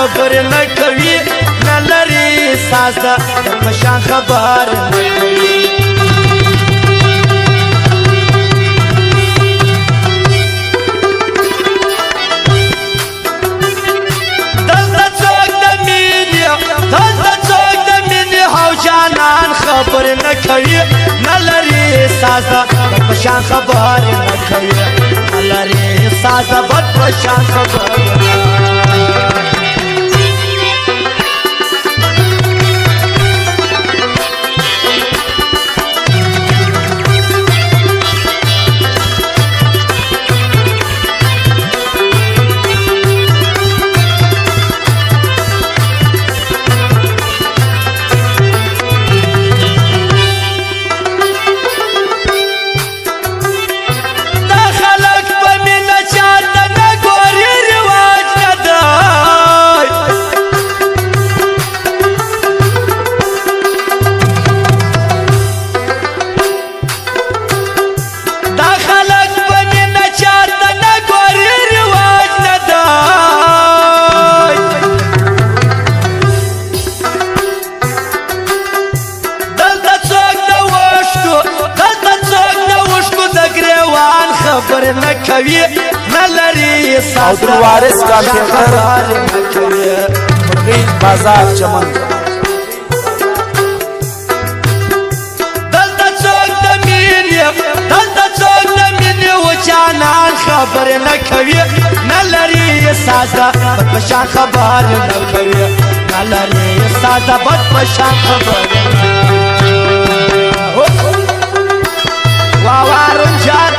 خبر نه کوي نه لري ساز د پشان خبر نه کوي دلته څوک د مینې او جانان خبر نه کوي نه لري ساز د پشان خبر نه کوي نه لري ساز د پشان خبر خبر نه کوي نه لري ساز عبد الوارث کمپیوټر مرغی بازار چمن دلته څوک د مینې و جانان خبر نه کوي نه لري ساز د پشان خبر نه کوي نه لري ساز د پشان خبر وارون جان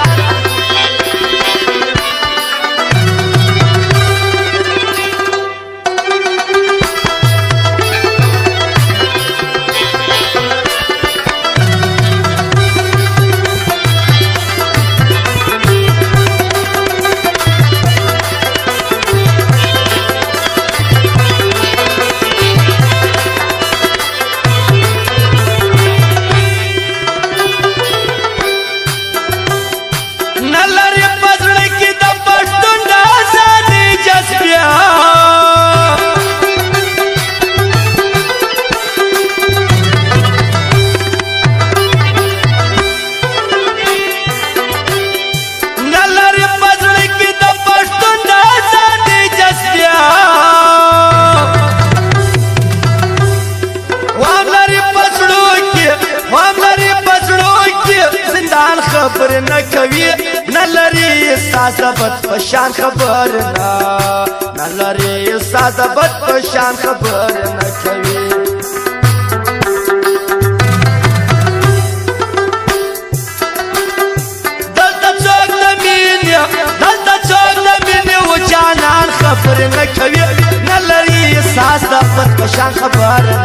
خبر نه کوي نه لري ساز بد پشان خبر نه لري ساز بد پشان خبر نه کوي دلته څوک د مینې و جانان خبر نه کوي نه لري ساز بد پشان خبر